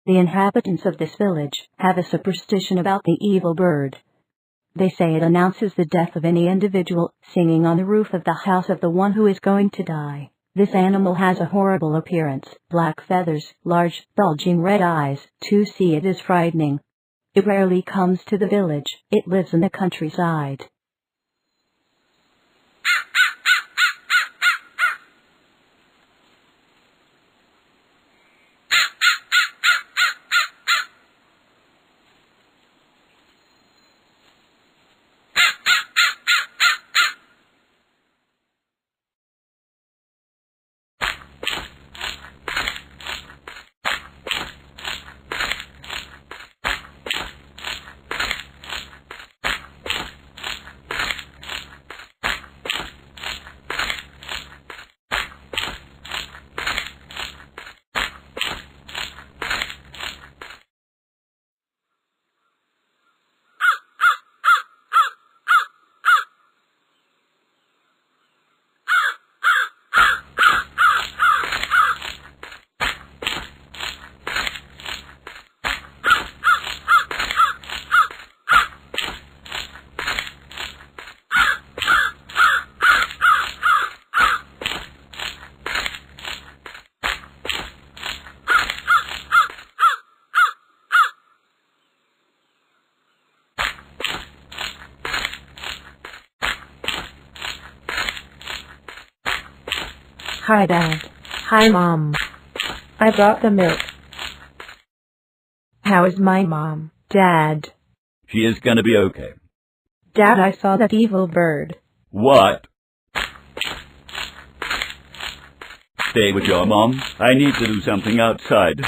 The inhabitants of this village have a superstition about the evil bird. They say it announces the death of any individual singing on the roof of the house of the one who is going to die. This animal has a horrible appearance, black feathers, large, bulging red eyes. To see it is frightening. It rarely comes to the village. It lives in the countryside. Hi, Dad. Hi, Mom. I brought the milk. How is my mom, Dad? She is gonna be okay. Dad, I saw that evil bird. What? Stay with your mom. I need to do something outside.